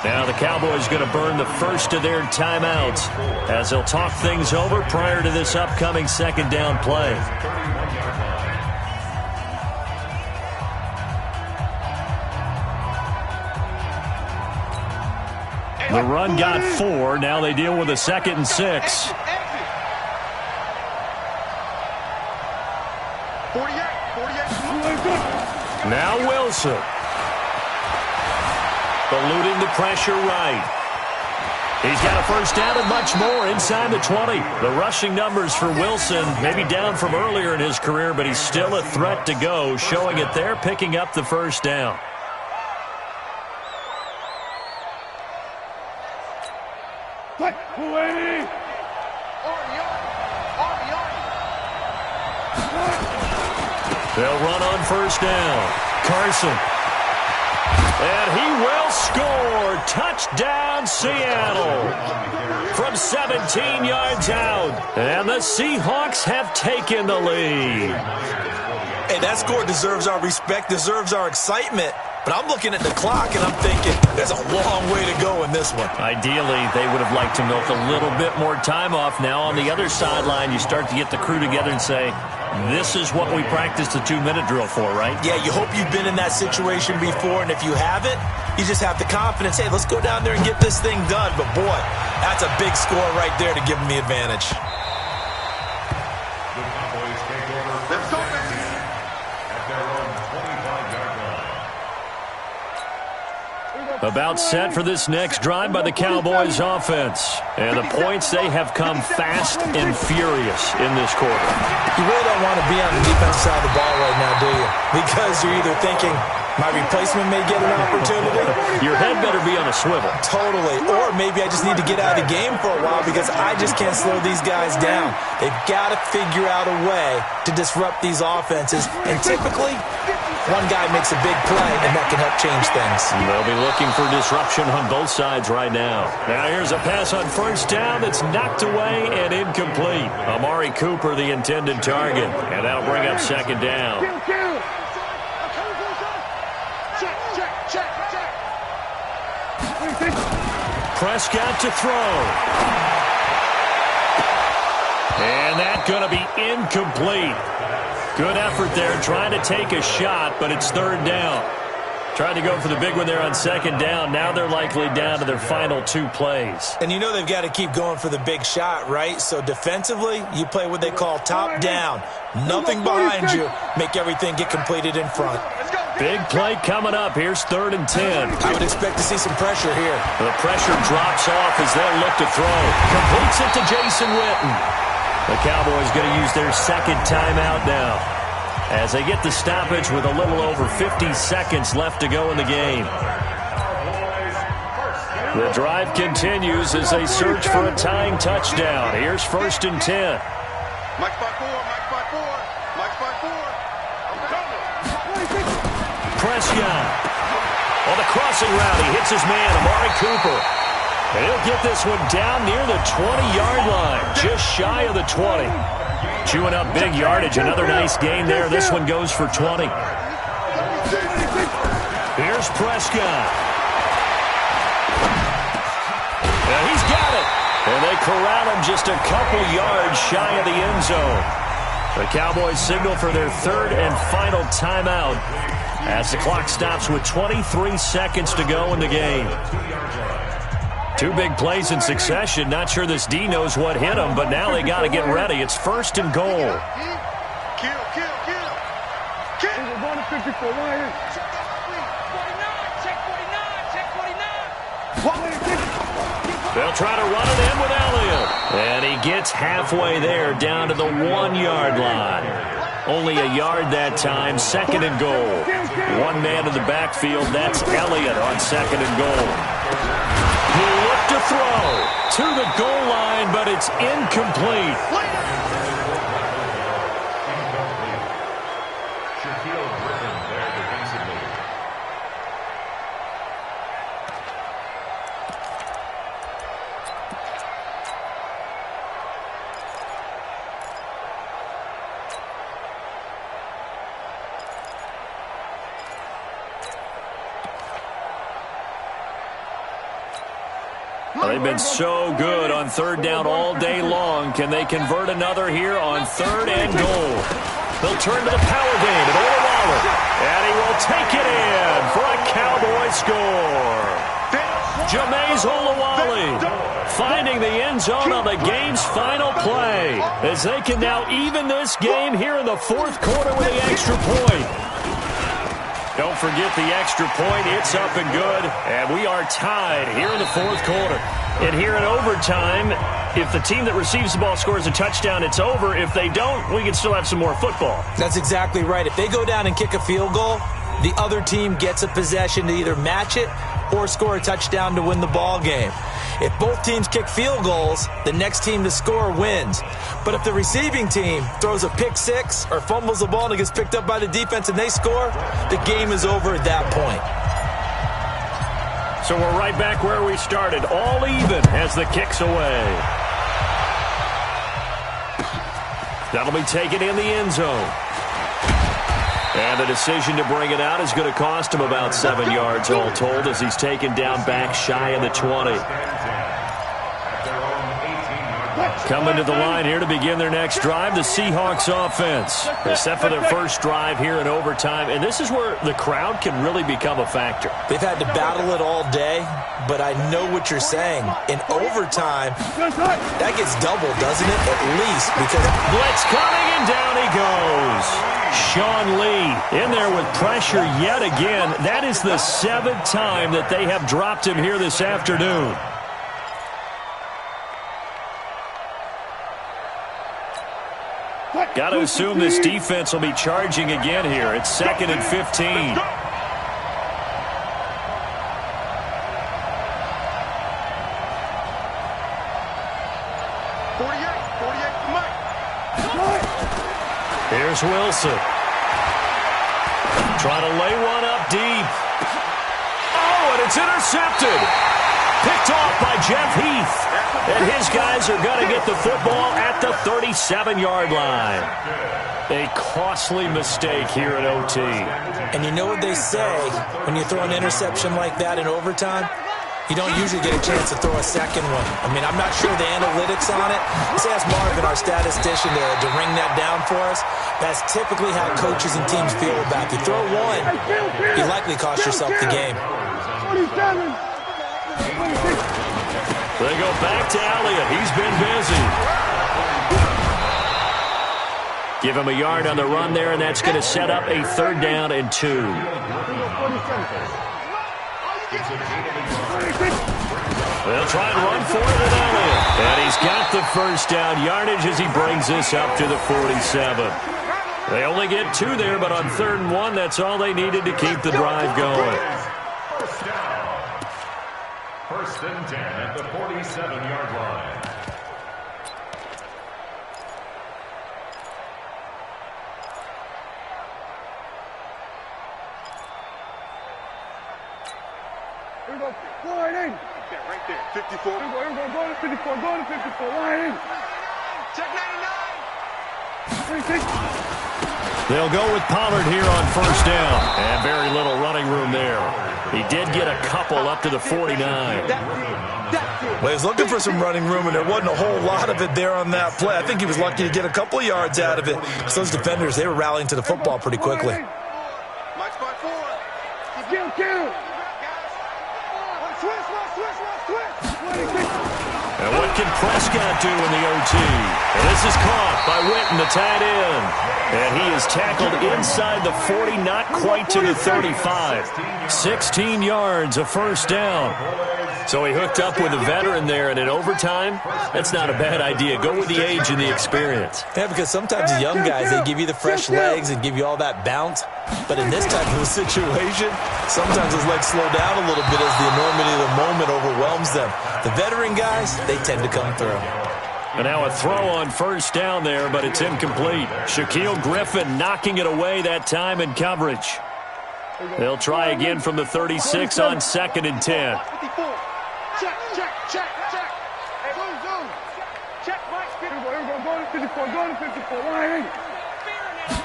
Now the Cowboys going to burn the first of their timeouts as they'll talk things over prior to this upcoming second down play. The run got 4. Now they deal with a 2nd and 6. 48. Now Wilson. Eluding the pressure right. He's got a first down and much more inside the 20. The rushing numbers for Wilson, maybe down from earlier in his career, but he's still a threat to go, showing it there, picking up the first down. They'll run on first down. Carson. And he will score. Touchdown, Seattle. From 17 yards out. And the Seahawks have taken the lead. Hey, that score deserves our respect, deserves our excitement. But I'm looking at the clock, and I'm thinking there's a long way to go in this one. Ideally, they would have liked to milk a little bit more time off. Now, on the other sideline, you start to get the crew together and say, this is what we practiced the 2-minute drill for, right? Yeah, you hope you've been in that situation before, and if you haven't, you just have the confidence, hey, let's go down there and get this thing done. But, boy, that's a big score right there to give them the advantage. The Cowboys take over first and 10 at their own 25-yard line. About set for this next drive by the Cowboys offense. And the points, they have come fast and furious in this quarter. You really don't want to be on the defensive side of the ball right now, do you? Because you're either thinking, my replacement may get an opportunity. Your head better be on a swivel. Totally. Or maybe I just need to get out of the game for a while because I just can't slow these guys down. They've got to figure out a way to disrupt these offenses. And typically, one guy makes a big play, and that can help change things. They'll be looking for disruption on both sides right now. Now here's a pass on first down that's knocked away and incomplete. Amari Cooper, the intended target. And that'll bring up second down. Prescott to throw. And that's going to be incomplete. Good effort there, trying to take a shot, but it's third down. Tried to go for the big one there on second down. Now they're likely down to their final 2 plays. And you know they've got to keep going for the big shot, right? So defensively, you play what they call top down. Nothing behind you. Make everything get completed in front. Big play coming up. Here's 3rd and 10. I would expect to see some pressure here. The pressure drops off as they'll look to throw. Completes it to Jason Witten. The Cowboys going to use their second timeout now as they get the stoppage with a little over 50 seconds left to go in the game. The drive continues as they search for a tying touchdown. Here's 1st and 10. Mike spot 4, Mike spot 4, Mike spot 4. Prescott. On the crossing route, he hits his man, Amari Cooper. And he'll get this one down near the 20-yard line, just shy of the 20. Chewing up big yardage, another nice gain there. This one goes for 20. Here's Prescott. And he's got it. And they corral him just a couple yards shy of the end zone. The Cowboys signal for their 3rd and final timeout as the clock stops with 23 seconds to go in the game. 2 big plays in succession. Not sure this D knows what hit him, but now they got to get ready. It's 1st and goal. Kill. We're going to 54 right here. Check 49. They'll try to run it in with Elliott. And he gets halfway there, down to the 1-yard line. Only a yard that time, 2nd and goal. One man in the backfield, that's Elliott on 2nd and goal. He'll look to throw to the goal line, but it's incomplete. Shaquille Griffin there defensively. They've been so good on 3rd down all day long. Can they convert another here on 3rd and goal? They'll turn to the power game at Olawale. And he will take it in for a Cowboy score. Jameis Olawale finding the end zone on the game's final play as they can now even this game here in the 4th quarter with the extra point. Don't forget the extra point. It's up and good. And we are tied here in the 4th quarter. And here in overtime, if the team that receives the ball scores a touchdown, it's over. If they don't, we can still have some more football. That's exactly right. If they go down and kick a field goal, the other team gets a possession to either match it or score a touchdown to win the ball game. If both teams kick field goals, the next team to score wins. But if the receiving team throws a pick six or fumbles the ball and it gets picked up by the defense and they score, the game is over at that point. So we're right back where we started, all even as the kick's away. That'll be taken in the end zone. And the decision to bring it out is going to cost him about 7 yards all told as he's taken down back shy of the 20. Coming to the line here to begin their next drive, the Seahawks offense. They're set for their first drive here in overtime, and this is where the crowd can really become a factor. They've had to battle it all day, but I know what you're saying. In overtime, that gets doubled, doesn't it? At least, because blitz coming, and down he goes. Sean Lee in there with pressure yet again. That is the 7th time that they have dropped him here this afternoon. Got to assume this defense will be charging again here. It's 2nd and 15. Here's Wilson. Trying to lay one up deep. Oh, and it's intercepted. Picked off by Jeff Heath. And his guys are going to get the football at the 37-yard line. A costly mistake here in OT. And you know what they say, when you throw an interception like that in overtime, you don't usually get a chance to throw a second one. I mean, I'm not sure the analytics on it. Let's ask Marvin, our statistician, to ring that down for us. That's typically how coaches and teams feel about it. If you throw one, you likely cost yourself the game. They go back to Elliott. He's been busy. Give him a yard on the run there, and that's going to set up a 3rd down and 2. They'll try and run for it with Elliott. And he's got the first down yardage as he brings this up to the 47. They only get 2 there, but on 3rd and 1, that's all they needed to keep the drive going. First and 10 at the 47-yard line. Here we go. Line in. Right there. 54. Here we go. Go to 54. Go to 54. Line in. Check 99. They'll go with Pollard here on 1st down. And very little running room there. He did get a couple up to the 49. Well, he was looking for some running room, and there wasn't a whole lot of it there on that play. I think he was lucky to get a couple of yards out of it. Because those defenders, they were rallying to the football pretty quickly. Mike spot 4. Kill. And what can Prescott do in the OT? And this is caught by Witten, the tight end. And he is tackled inside the 40, not quite to the 35. 16 yards, a 1st down. So he hooked up with a veteran there, and in overtime, that's not a bad idea. Go with the age and the experience. Yeah, because sometimes the young guys, they give you the fresh legs and give you all that bounce. But in this type of a situation, sometimes his legs slow down a little bit as the enormity of the moment overwhelms them. The veteran guys, they tend to come through. And now a throw on 1st down there, but it's incomplete. Shaquille Griffin knocking it away that time in coverage. They'll try again from the 36 on 2nd and 10. Check. Hey, zoom. Check, Mike. Here we go. Go to 54. Go to 54. Line in.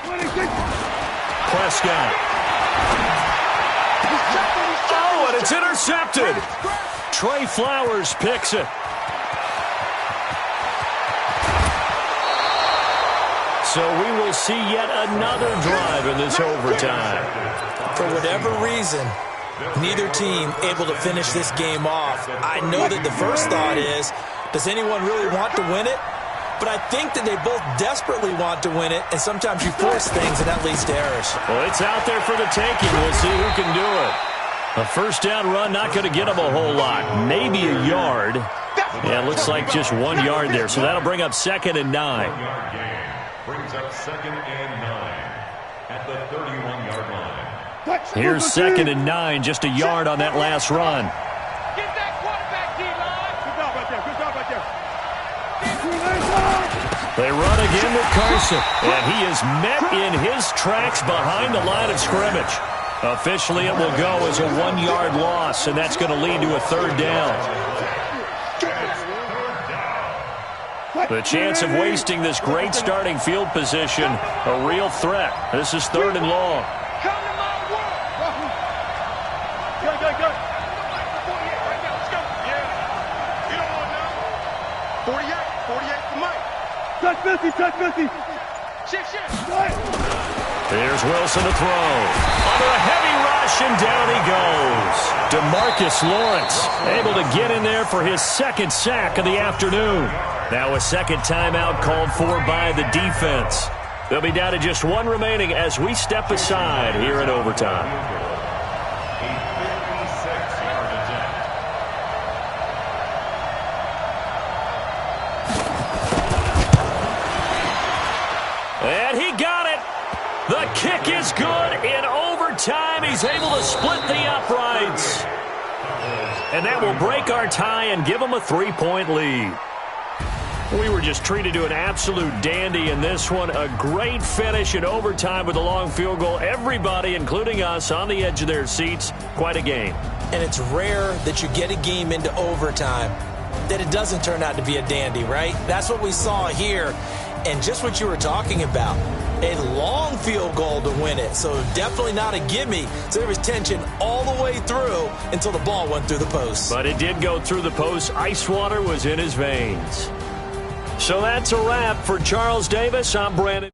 26. Prescott. Oh, and it's intercepted. Trey Flowers picks it. So we will see yet another drive in this overtime. For whatever reason, neither team able to finish this game off. I know that the first thought is, does anyone really want to win it? But I think that they both desperately want to win it, and sometimes you force things, and that leads to errors. Well, it's out there for the taking. We'll see who can do it. A 1st down run, not going to get them a whole lot. Maybe a yard. Yeah, it looks like just 1 yard there, so that'll bring up 2nd and 9. 1-yard gain brings up 2nd and 9 at the 31-yard line. Here's 2nd and 9, just a yard on that last run. Get that quarterback, D-line. Good job right there. Good job right there. They run again with Carson, and he is met in his tracks behind the line of scrimmage. Officially, it will go as a 1-yard loss, and that's going to lead to a 3rd down. The chance of wasting this great starting field position, a real threat. This is 3rd and long. Come to my world. Good, good, good. 48 right now. Let's go. Yeah. You don't want to know. 48 to Mike. Touch 50, touch 50. Shift. Here's Wilson to throw. Under a heavy rush, and down he goes. DeMarcus Lawrence able to get in there for his 2nd sack of the afternoon. Now a 2nd timeout called for by the defense. They'll be down to just 1 remaining as we step aside here in overtime. A 56-yard attempt. And he got it. The kick is good. In overtime, he's able to split the uprights. And that will break our tie and give him a 3-point lead. We were just treated to an absolute dandy in this one. A great finish in overtime with a long field goal. Everybody, including us, on the edge of their seats. Quite a game. And it's rare that you get a game into overtime that it doesn't turn out to be a dandy, right? That's what we saw here. And just what you were talking about, a long field goal to win it. So definitely not a gimme. So there was tension all the way through until the ball went through the post. But it did go through the post. Ice water was in his veins. So that's a wrap for Charles Davis. I'm Brandon.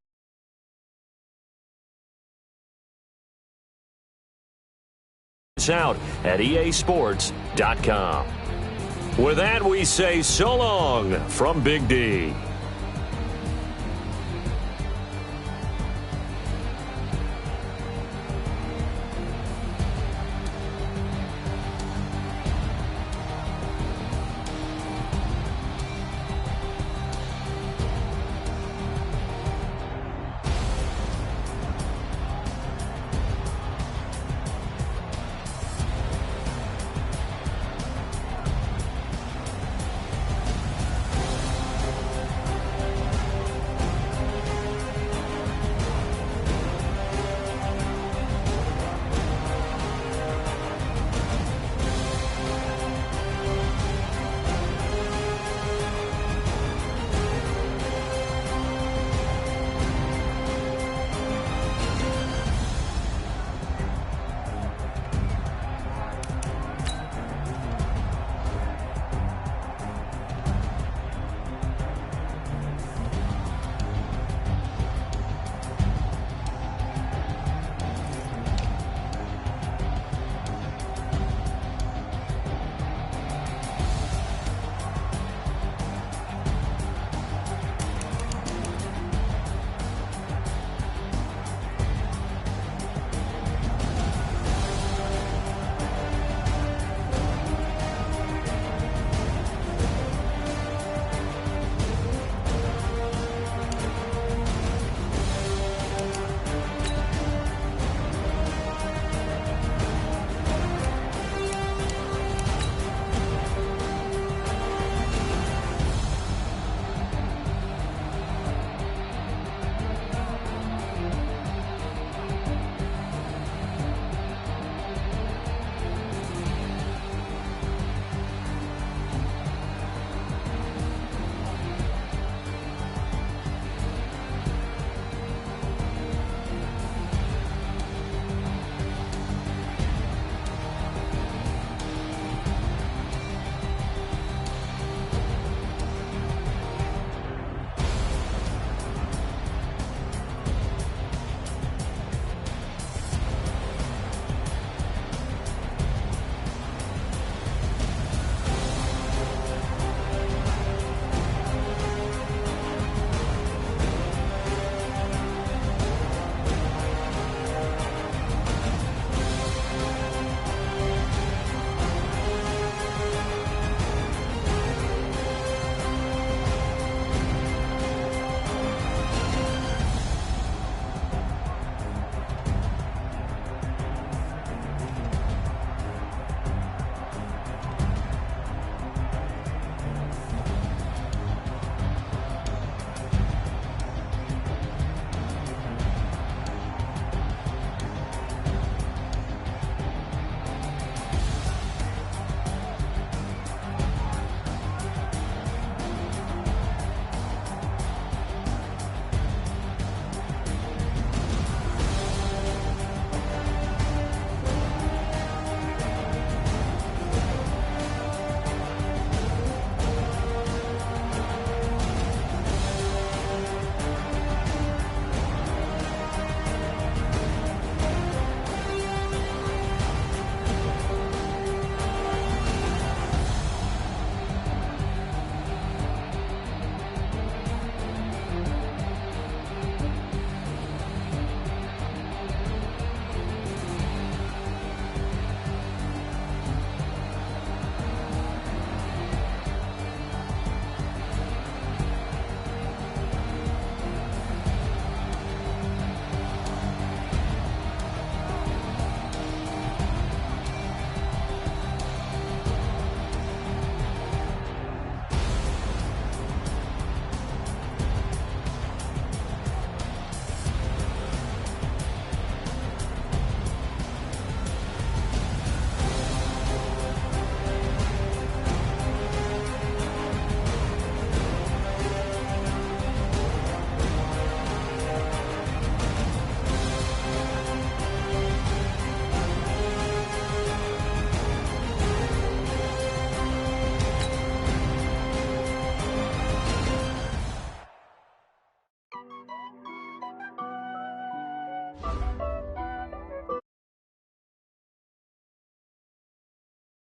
Out at easports.com. With that, we say so long from Big D.